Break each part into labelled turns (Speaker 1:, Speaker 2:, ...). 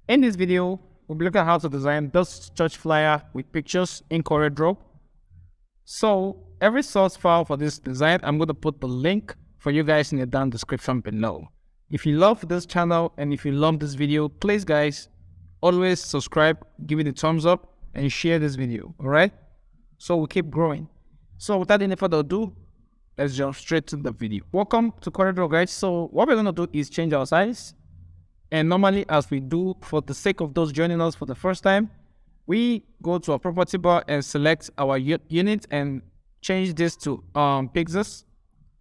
Speaker 1: In this video, we'll be looking at how to design this church flyer with pictures in CorelDraw. So every source file for this design, I'm going to put the link for you guys in the down description below. If you love this channel and if you love this video, please guys, always subscribe, give it a thumbs up and share this video, all right? So we keep growing. So without any further ado, let's jump straight to the video. Welcome to CorelDraw, guys. So what we're going to do is change our size. And normally, as we do for the sake of those joining us for the first time, we go to our property bar and select our unit and change this to pixels.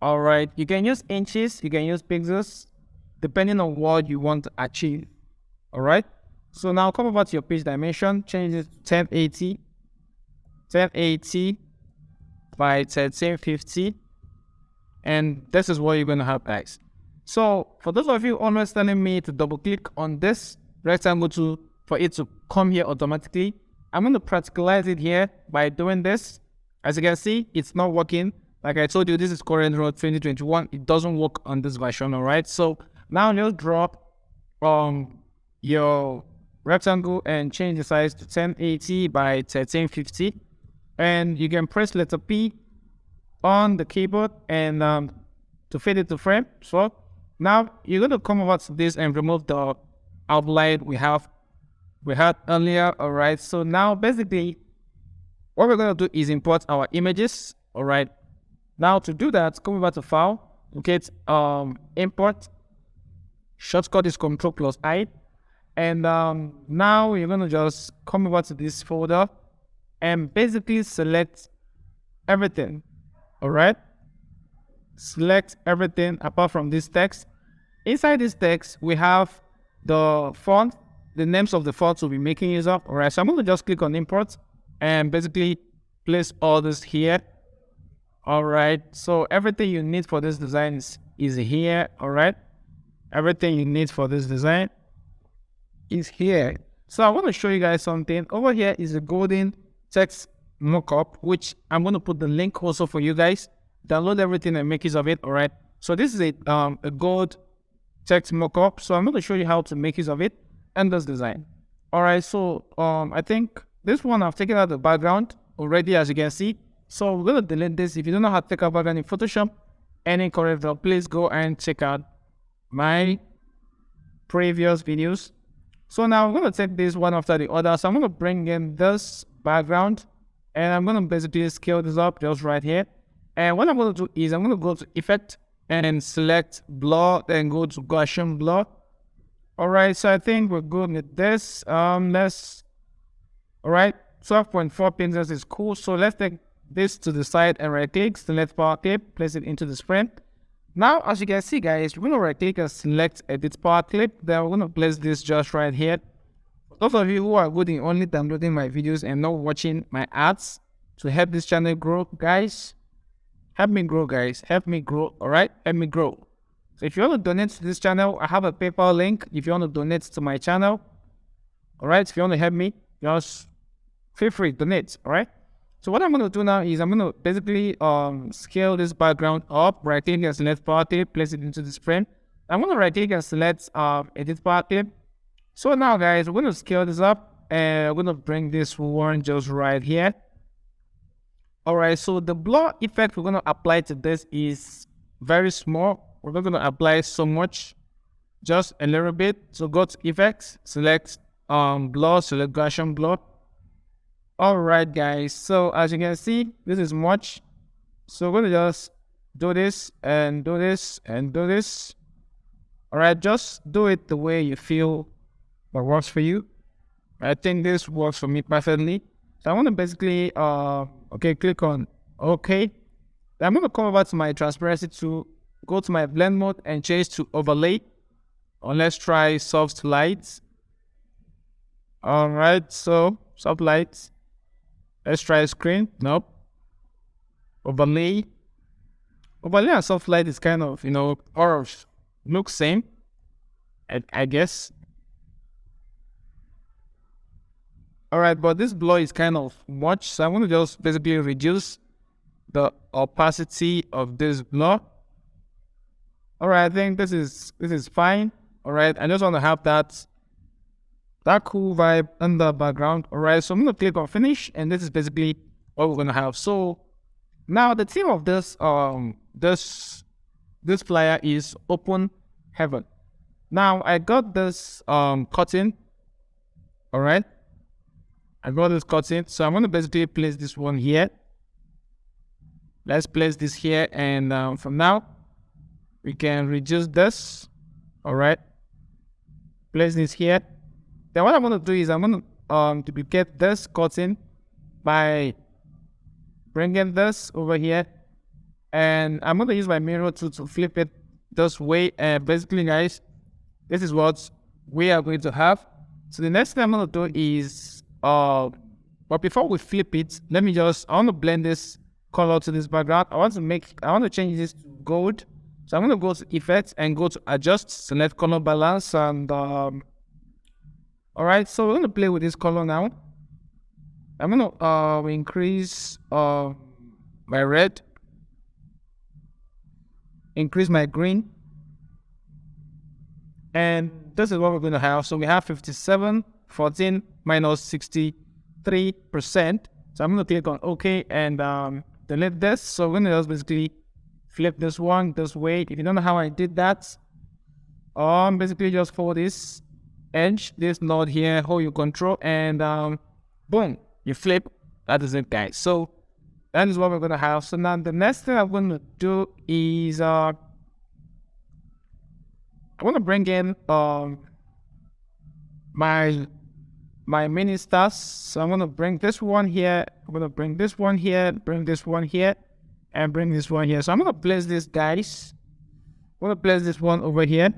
Speaker 1: All right, you can use inches, you can use pixels, depending on what you want to achieve. All right, so now come over to your page dimension, change it to 1080 by 1350, and this is what you're going to have, guys. So for those of you always telling me to double click on this rectangle for it to come here automatically, I'm going to practicalize it here by doing this. As you can see, it's not working. Like I told you, this is CorelDraw 2021. It doesn't work on this version, all right? So now just drop your rectangle and change the size to 1080 by 1350. And you can press letter P on the keyboard and to fit it to frame. So now you're going to come over to this and remove the outline we had earlier. All right, so now basically what we're going to do is import our images. All right, now to do that, come over to file, locate import, shortcut is Ctrl+I, and now you're going to just come over to this folder and basically select everything. All right, select everything apart from this text. Inside this text, we have the font, the names of the fonts we'll be making use of. All right, so I'm going to just click on import and basically place all this here. All right, so everything you need for this design is here. All right, everything you need for this design is here. So I want to show you guys something. Over here is a golden text mockup, which I'm going to put the link also for you guys. Download everything and make use of it. All right, so this is a gold text mockup, so I'm going to show you how to make use of it and this design. All right, so I think this one I've taken out the background already, as you can see. So we're going to delete this. If you don't know how to take out background in Photoshop and in CorelDraw, please go and check out my previous videos. So now I'm going to take this one after the other. So I'm going to bring in this background and I'm going to basically scale this up just right here. And what I'm going to do is I'm going to go to Effect and select Blur, then go to Gaussian Blur. All right, so I think we're good with this. All right, 12.4 pixels is cool. So let's take this to the side and right click, select power clip, place it into this frame. Now, as you can see, guys, we're going to right click and select Edit Power Clip. Then we're going to place this just right here. For those of you who are good in only downloading my videos and not watching my ads to help this channel grow, guys, help me grow, guys. Help me grow, all right? Help me grow. So if you want to donate to this channel, I have a PayPal link. If you want to donate to my channel, all right? If you want to help me, just feel free to donate, all right? So what I'm going to do now is I'm going to basically scale this background up, right-click and select power clip, place it into this frame. I'm going to right-click and select Edit Power Clip. So now, guys, we're going to scale this up and we're going to bring this one just right here. All right, so the blur effect we're going to apply to this is very small. We're not going to apply so much, just a little bit. So go to Effects, select Blur, select Gaussian Blur. All right, guys, so as you can see, this is much. So we're going to just do this and do this and do this. All right, just do it the way you feel what works for you. I think this works for me perfectly. So I want to basically, click on OK. I'm going to come over to my transparency tool, go to my blend mode and change to overlay. Or let's try soft lights. All right, so soft lights. Let's try screen. Nope. Overlay. Overlay and soft light is kind of, or looks same, I guess. All right, but this blur is kind of much, so I'm going to just basically reduce the opacity of this blur. All right, I think this is fine. All right, I just want to have that that cool vibe in the background. All right, so I'm gonna click on finish, and this is basically what we're gonna have. So now the theme of this flyer is open heaven. Now I got this curtain. All right, I got this curtain, so I'm gonna basically place this one here. Let's place this here, and from now we can reduce this. All right, place this here. Then what I'm gonna do is I'm gonna duplicate this curtain by bringing this over here, and I'm gonna use my mirror tool to flip it this way. And basically, guys, this is what we are going to have. So the next thing I'm gonna do is but before we flip it, I want to blend this color to this background. I want to change this to gold. So I'm gonna go to effects and go to adjust, select color balance, and all right, so we're gonna play with this color now. I'm gonna increase my red, increase my green, and this is what we're gonna have. So we have 5714 minus 63%. So I'm gonna click on OK and delete this. So we're gonna just basically flip this one this way. If you don't know how I did that, basically just for this edge, this node here, hold your control, and boom, you flip. That is it, guys. So that is what we're gonna have. So now the next thing I'm gonna do is I want to bring in my mini stars. So I'm gonna bring this one here. I'm gonna bring this one here. Bring this one here, and bring this one here. So I'm gonna place this, guys. I'm gonna place this one over here.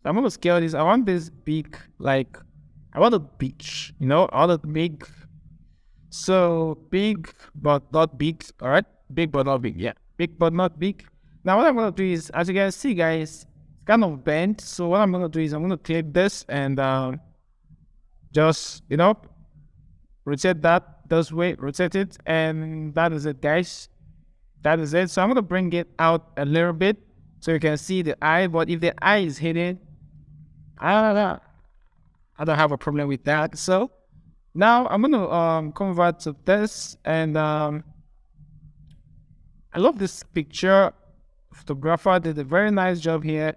Speaker 1: I'm gonna scale this. I want this big, like I want a beach, you know, I want it big. So big but not big, all right? Big but not big, yeah. Big but not big. Now what I'm gonna do is, as you guys see, guys, it's kind of bent. So what I'm gonna do is I'm gonna click this and just, you know, rotate that this way, rotate it, and that is it, guys. That is it. So I'm gonna bring it out a little bit so you can see the eye. But if the eye is hidden, I don't have a problem with that. So now I'm gonna convert to this, and I love this picture. Photographer did a very nice job here.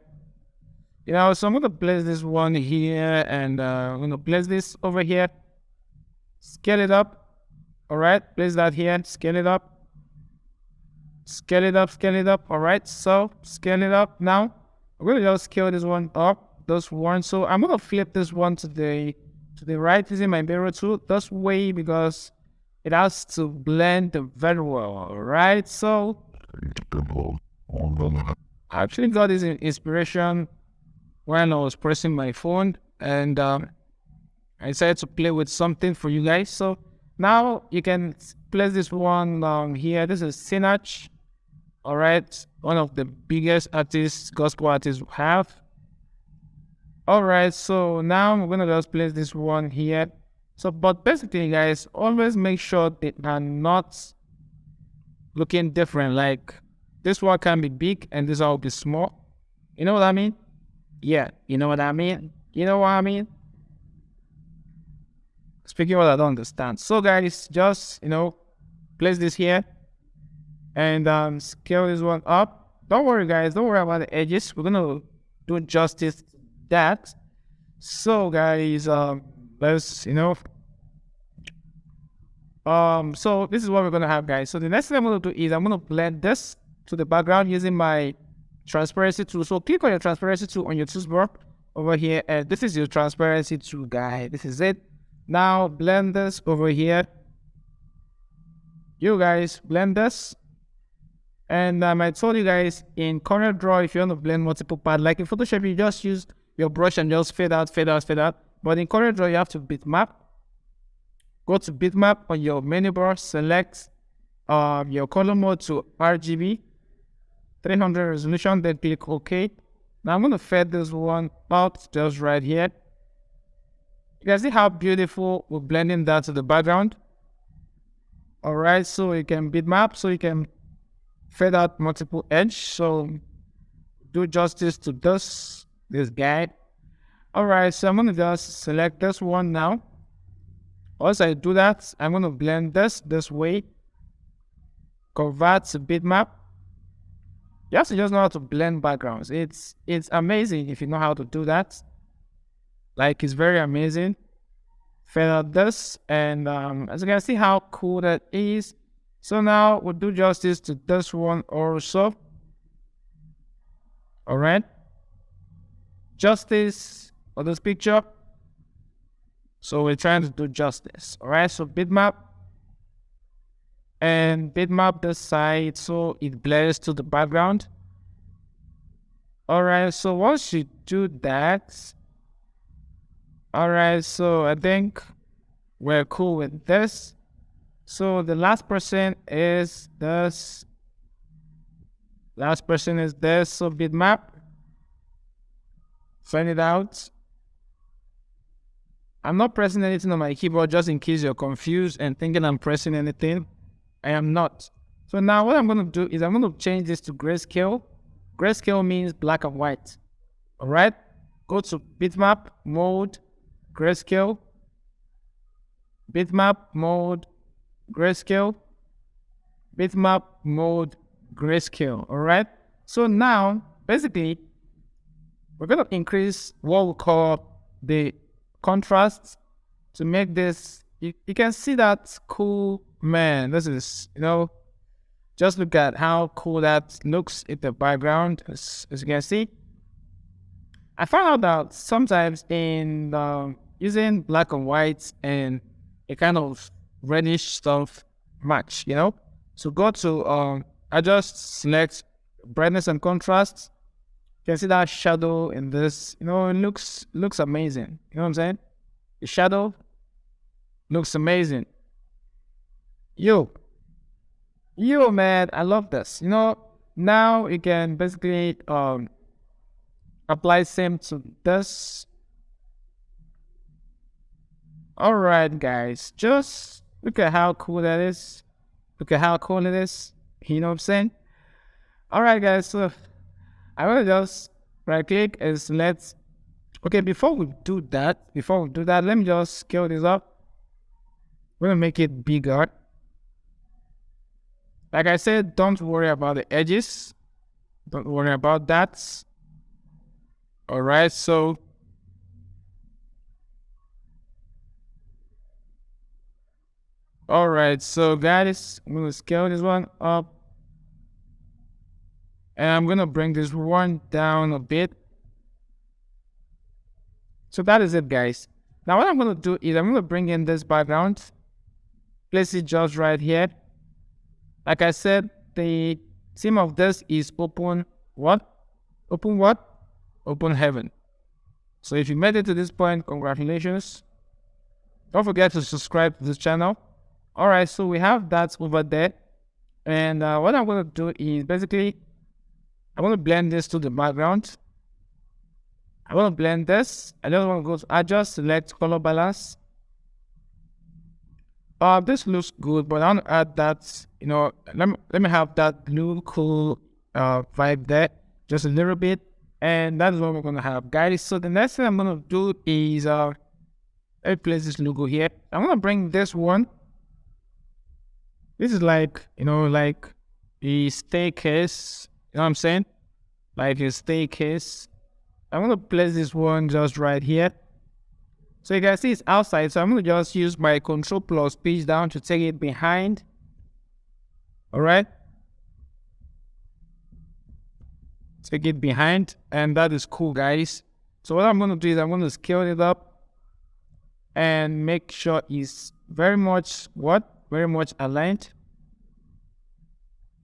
Speaker 1: You know, so I'm gonna place this one here, and I'm gonna place this over here. Scale it up. All right, place that here. Scale it up. Scale it up. Scale it up. All right, so scale it up. Now I'm gonna just scale this one up. This one. So I'm gonna flip this one to the right using my mirror tool this way because it has to blend very well. All right. So I actually got this inspiration when I was pressing my phone, and I decided to play with something for you guys. So now you can place this one here. This is Sinach. All right, one of the biggest artists, gospel artists we have. All right, so now I'm gonna just place this one here. So, but basically, guys, always make sure they are not looking different. Like this one can be big and this one will be small. You know what I mean? Yeah, you know what I mean? You know what I mean? Speaking what I don't understand. So, guys, just, you know, place this here and scale this one up. Don't worry, guys. Don't worry about the edges. We're gonna do justice to that. So, guys, let's, you know, so this is what we're gonna have, guys. So the next thing I'm gonna do is I'm gonna blend this to the background using my transparency tool. So click on your transparency tool on your toolbar over here, and this is your transparency tool, guys. This is it. Now blend this over here. You guys blend this, and I told you guys in CorelDraw, if you want to blend multiple parts, like in Photoshop, you just use your brush and just fade out, fade out, fade out. But in CorelDraw, you have to bitmap. Go to bitmap on your menu bar, select your color mode to RGB, 300 resolution, then click OK. Now I'm going to fade this one out just right here. You can see how beautiful we're blending that to the background. All right, so you can bitmap, so you can fade out multiple edge. So do justice to this guy. All right, so I'm going to just select this one now. Once I do that, I'm going to blend this way, convert to bitmap. You have to just know how to blend backgrounds. It's amazing if you know how to do that. Like, it's very amazing. Feather this, and as you can see how cool that is. So now we'll do justice to this one also. All right. Justice of this picture. So we're trying to do justice. All right. So bitmap. And bitmap this side so it blurs to the background. All right. So once you do that, all right. So I think we're cool with this. So the last person is this. Last person is this. So bitmap. Find it out. I'm not pressing anything on my keyboard just in case you're confused and thinking I'm pressing anything. I am not. So now what I'm going to do is I'm going to change this to grayscale. Grayscale means black and white. All right. Go to bitmap mode, grayscale. Bitmap mode, grayscale. Bitmap mode, grayscale. All right. So now, basically, we're going to increase what we call the contrast to make this. You can see that cool, man. This is, just look at how cool that looks in the background. As you can see, I found out that sometimes in using black and white and a kind of reddish stuff match, So go to, I just select brightness and contrast. You can see that shadow in this, it looks amazing. You know what I'm saying? The shadow looks amazing. Yo, man, I love this. Now you can basically apply same to this. All right, guys, just look at how cool that is. Look at how cool it is. You know what I'm saying? All right, guys, so I will just right click and select. Okay, before we do that, let me just scale this up. We're gonna make it bigger. Like I said, don't worry about the edges. Don't worry about that. All right, so guys, I'm gonna scale this one up. And I'm gonna bring this one down a bit. So that is it, guys. Now what I'm gonna do is I'm gonna bring in this background. Place it just right here. Like I said, the theme of this is open what? Open what? Open heaven. So if you made it to this point, congratulations. Don't forget to subscribe to this channel. All right, so we have that over there. And what I'm going to do is basically, I want to blend this to the background. I want to blend this. I just want to go to adjust, select color balance. This looks good, but I want to add that, let me have that blue cool vibe there, just a little bit. And that's what we're going to have, guys. So the next thing I'm going to do is, let me place this logo here. I'm going to bring this one. This is like, like a staircase, you know what I'm saying? Like a staircase. I'm going to place this one just right here. So you can see it's outside. So I'm going to just use my Control plus pitch down to take it behind. All right. Take it behind. And that is cool, guys. So what I'm going to do is I'm going to scale it up and make sure it's very much aligned.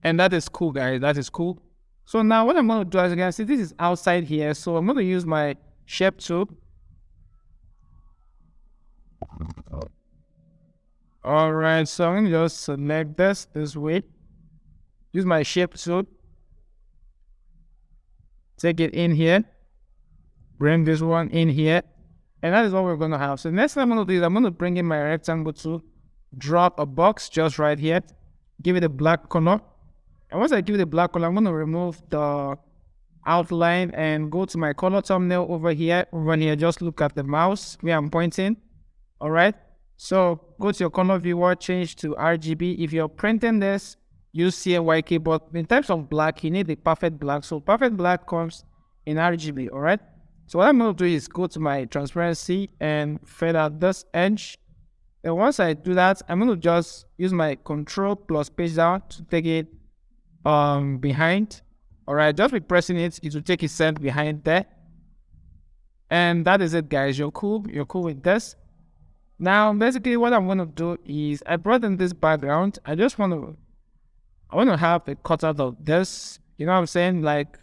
Speaker 1: And that is cool, guys. That is cool. So now what I'm going to do, as you can see, this is outside here. So I'm going to use my shape tool. All right, so I'm going to just select this way. Use my shape tool. Take it in here. Bring this one in here. And that is what we're going to have. So the next thing I'm going to do is I'm going to bring in my rectangle tool. Drop a box just right here. Give it a black color. And once I give it a black color, I'm going to remove the outline and go to my color thumbnail over here. Just look at the mouse where I'm pointing. All right. So go to your color viewer, change to RGB. If you're printing this, use CMYK, but in terms of black, you need the perfect black. So perfect black comes in RGB. All right. So what I'm going to do is go to my transparency and fade out this edge. And once I do that, I'm going to just use my Control plus page down to take it behind. All right, just be pressing it, it will take it set behind there. And that is it, guys. You're cool with this. Now, basically what I'm going to do is I brought in this background. I want to have a cutout of this. You know what I'm saying? Like,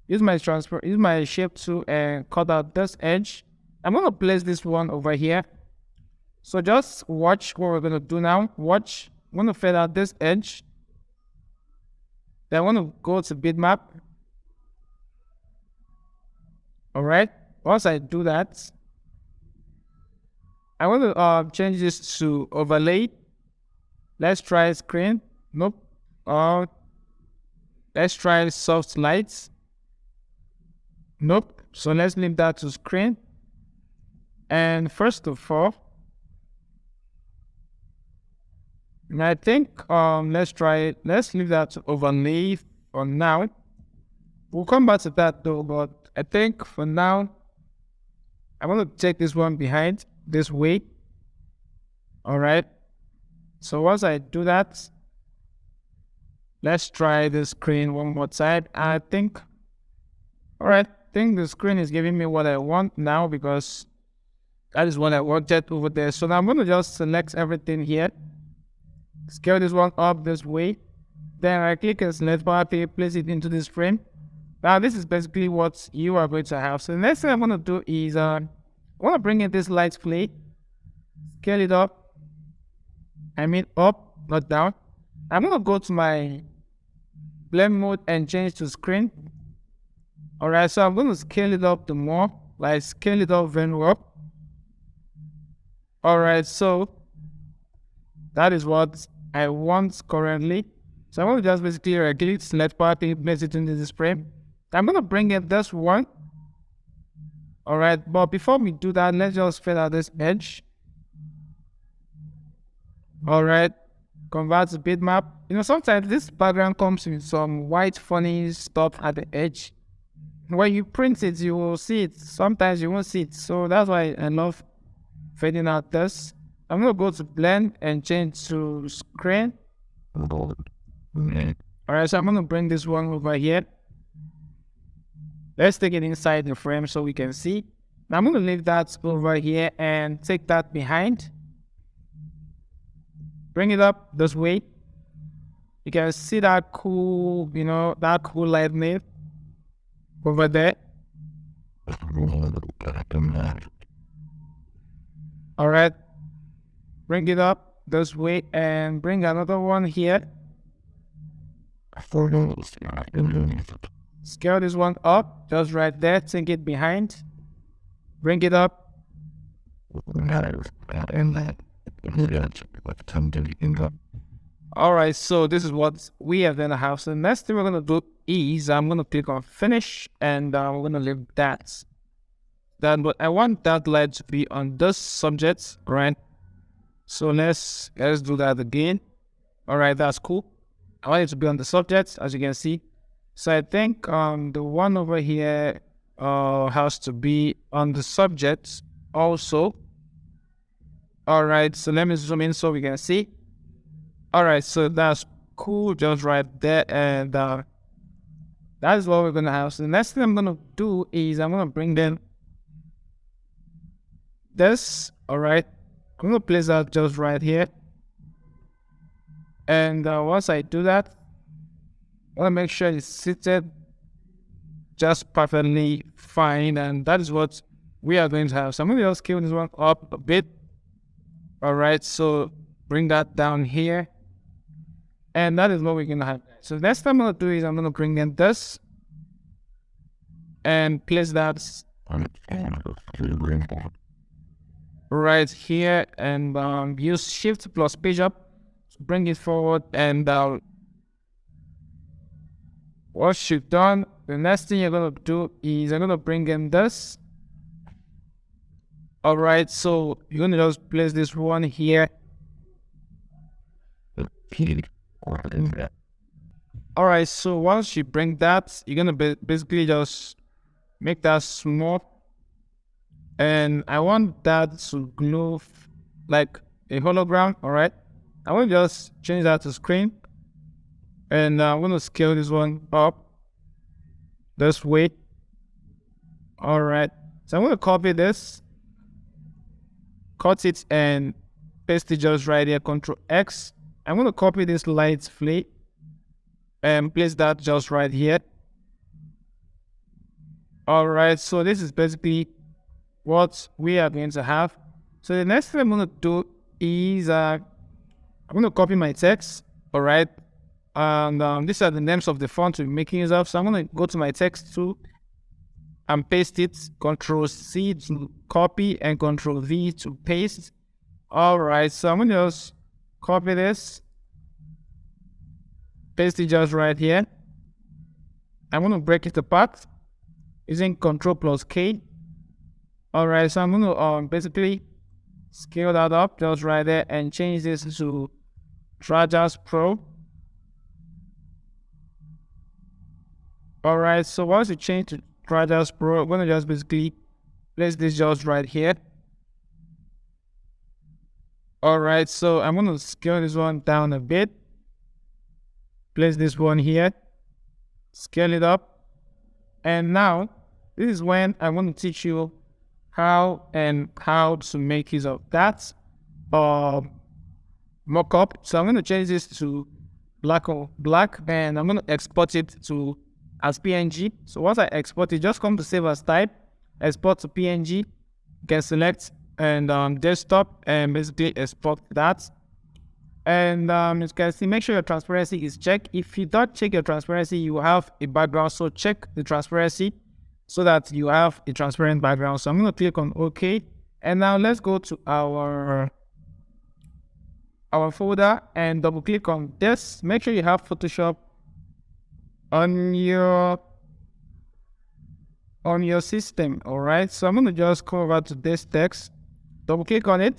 Speaker 1: use my shape tool and cut out this edge. I'm going to place this one over here. So just watch what we're going to do now. Watch. I'm going to fade out this edge. Then I want to go to bitmap. All right. Once I do that, I want to change this to overlay. Let's try screen. Nope. Let's try soft lights. Nope. So let's leave that to screen. And first of all, I think let's leave that to overlay for now. We'll come back to that though, but I think for now I want to take this one behind this way. All right. So once I do that, let's try the screen one more time. I think the screen is giving me what I want now because that is what I wanted over there. So now I'm going to just select everything here. Scale this one up this way. Then I click and select power pay, place it into this frame. Now this is basically what you are going to have. So the next thing I'm going to do is I want to bring in this light plate. Scale it up. I mean up, not down. I'm going to go to my blend mode and change to screen. Alright, so I'm going to scale it up the more. Like scale it up very well. Alright, so that is what I want currently. So I'm going to just basically right-click, select party, place it into this frame. I'm going to bring in this one. Alright, but before we do that, let's just fade out this edge. Alright, convert to bitmap. You know, sometimes this background comes with some white funny stuff at the edge. When you print it, you will see it. Sometimes you won't see it. So that's why I love fading out this. I'm going to go to blend and change to screen. Alright, so I'm going to bring this one over here. Let's take it inside the frame so we can see. Now I'm going to leave that over here and take that behind. Bring it up this way. You can see that cool, that cool lightning over there. Alright. Bring it up this way and bring another one here. Scale this one up, just right there, take it behind. Bring it up. Alright, so this is what we are gonna have. So the next thing we're gonna do is I'm gonna click on finish and we're gonna leave that. But I want that light to be on this subject, right? So let's do that again. Alright, that's cool. I want it to be on the subject, as you can see. So I think the one over here has to be on the subject also. Alright, so let me zoom in so we can see. Alright, so that's cool, just right there, and that is what we're gonna have. So the next thing I'm gonna do is I'm gonna bring in this. Alright, I'm gonna place that just right here, and once I do that, I wanna make sure it's seated just perfectly fine, and that is what we are going to have. So I'm gonna just scale this one up a bit. Alright, so bring that down here. And that is what we're gonna have. So next thing I'm gonna do is I'm gonna bring in this and place that right here and use shift plus page up to bring it forward, and once you've done, the next thing you're gonna do is I'm gonna bring in this. All right, so you're gonna just place this one here. All right, so once you bring that, you're gonna basically just make that small, and I want that to glow like a hologram. All right, I want to just change that to screen, and I'm gonna scale this one up this way. All right, so I'm gonna copy this, cut it, and paste it just right here. Control X. I'm gonna copy this light flake and place that just right here. All right, so this is basically what we are going to have. So the next thing I'm going to do is I'm going to copy my text. All right, and these are the names of the font we're making use of. So I'm going to go to my text tool and paste it. Control C to copy and Control V to paste. All right, so I'm going to just copy this, paste it just right here. I'm going to break it apart using Control plus K. All right, so I'm going to basically scale that up just right there and change this to Trajan Pro. All right, so once you change to Trajan Pro, I'm going to just basically place this just right here. All right, so I'm going to scale this one down a bit. Place this one here, scale it up. And now, this is when I want to teach you how to make use of that mockup. So I'm going to change this to black and I'm going to export it to as PNG. So once I export it, just come to save as type, export to PNG. You can select and desktop and basically export that. And as you can see, make sure your transparency is checked. If you don't check your transparency, you will have a background. So check the transparency so that you have a transparent background. So I'm going to click on OK. And now let's go to our folder and double click on this. Make sure you have Photoshop on your system. All right. So I'm going to just come over to this text, double click on it.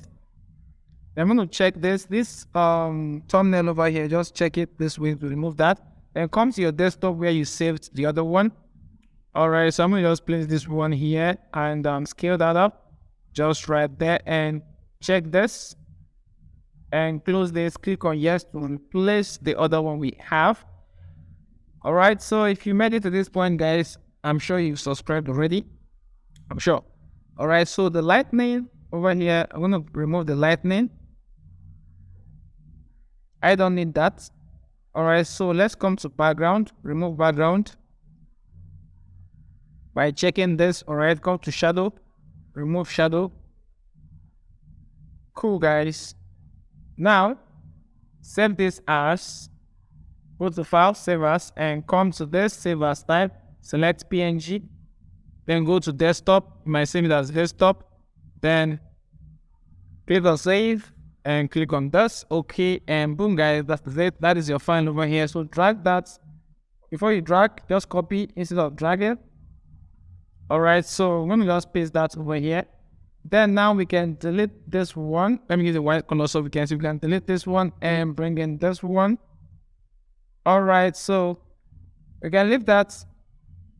Speaker 1: I'm going to check this thumbnail over here. Just check it this way to remove that. And come to your desktop where you saved the other one. All right, so I'm going to just place this one here and scale that up just right there and check this and close this. Click on yes to replace the other one we have. All right, so if you made it to this point, guys, I'm sure you subscribed already. I'm sure. All right, so the lightning over here, I'm going to remove the lightning. I don't need that. All right, so let's come to background, remove background by checking this. All right, come to shadow, remove shadow. Cool, guys. Now save this as, go to file, save as, and come to this, save as type, select PNG, then go to desktop. You might save it as desktop, then click on save and click on this. Okay, and boom, guys, that's it. That is your file over here. So drag that. Before you drag, just copy instead of dragging. All right, so I'm going to just paste that over here. Then now we can delete this one. Let me use the white color so we can see. We can delete this one and bring in this one. All right, so we can leave that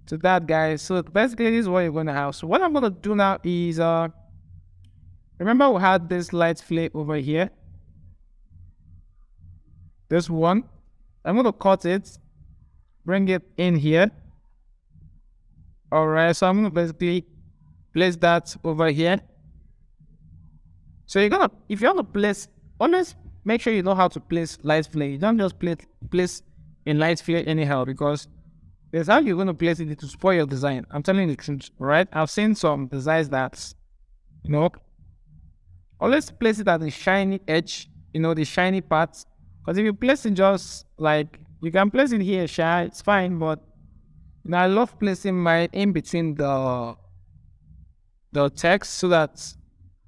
Speaker 1: to that, guys. So basically this is what you're going to have. So what I'm going to do now is remember we had this light flake over here, this one. I'm going to cut it, bring it in here. All right, so I'm going to basically place that over here. So you're going to, if you want to place, always make sure you know how to place light flake. You don't just place in light flake anyhow, because there's how you're going to place it to spoil your design. I'm telling you the truth, right? I've seen some designs that, you know, always place it at the shiny edge, you know, the shiny parts. Because if you place it just like, you can place it here, it's fine. But you know, I love placing mine in between the text so that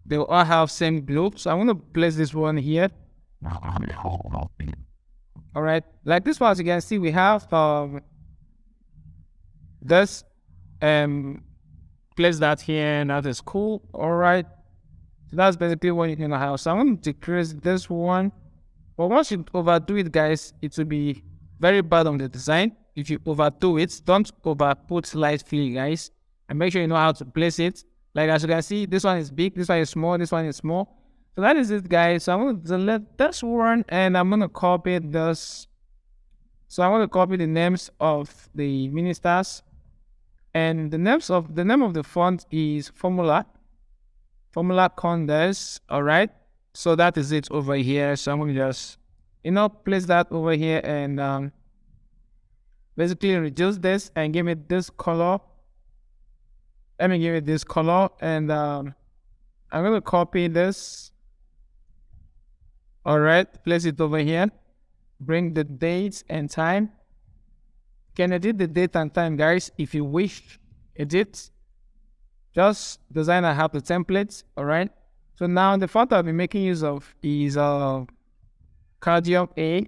Speaker 1: they will all have same glow. So I'm going to place this one here. All right, like this one, as you can see, we have this and place that here, and that is cool. All right. So that's basically what you're gonna have. So I'm going to decrease this one. But once you overdo it, guys, it will be very bad on the design. If you overdo it, don't overput light fill, guys. And make sure you know how to place it. Like as you can see, this one is big, this one is small, this one is small. So that is it, guys. So I'm going to delete this one and I'm going to copy this. So I'm going to copy the names of the ministers. And the name of the font is Formula Condensed. All right. So that is it over here. So I'm going to just, place that over here and basically reduce this and give it this color. Let me give it this color and I'm going to copy this. All right, place it over here. Bring the dates and time. Can edit the date and time, guys, if you wish. Edit. Just design and have the templates. All right. So now the font I'll be making use of is Cardium A.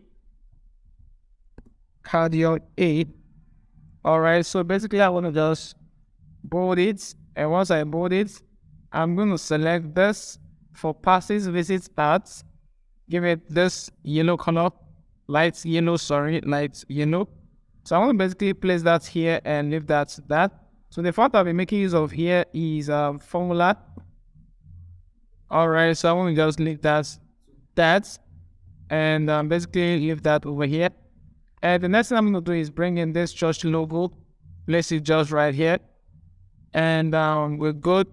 Speaker 1: Cardium A. All right. So basically, I want to just bold it, and once I bold it, I'm going to select this for passes, visits, ads. Give it this yellow color, light yellow. So I want to basically place that here and leave that. So the font I'll be making use of here is Formula. All right, so I want to just leave that, and basically leave that over here. And the next thing I'm going to do is bring in this church logo, place it just right here. And we're good,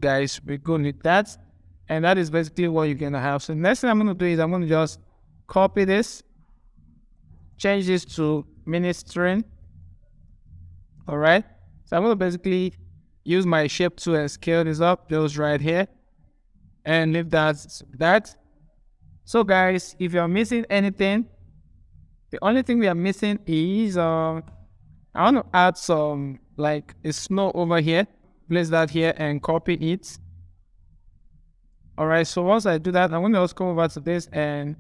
Speaker 1: guys. We're good with that. And that is basically what you're going to have. So the next thing I'm going to do is I'm going to just copy this, change this to ministering. All right. So I'm going to basically use my shape tool and scale this up, just right here. And leave that. So guys, if you're missing anything, the only thing we are missing is I want to add some like a snow over here. Place that here and copy it. All right, so once I do that, I'm going to also come over to this and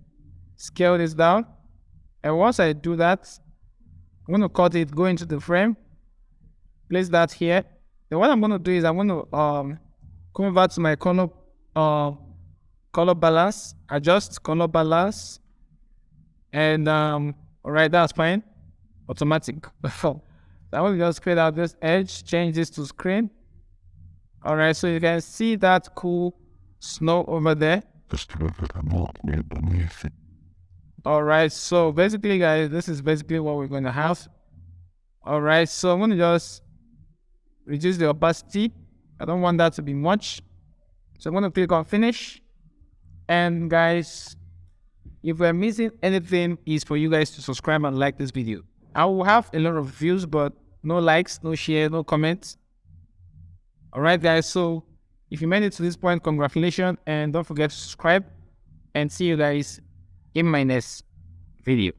Speaker 1: scale this down. And once I do that, I'm going to cut it, go into the frame, place that here. Then what I'm going to do is I'm going to come over to my color balance, adjust color balance, and all right, that's fine, automatic. So I will just create out this edge, change this to screen. All right, so you can see that cool snow over there. All right, so basically, guys, this is basically what we're going to have. All right, so I'm going to just reduce the opacity. I don't want that to be much. So I'm going to click on finish. And guys, if we're missing anything, is for you guys to subscribe and like this video. I will have a lot of views, but no likes, no share, no comments. All right, guys. So if you made it to this point, congratulations. And don't forget to subscribe. And see you guys in my next video.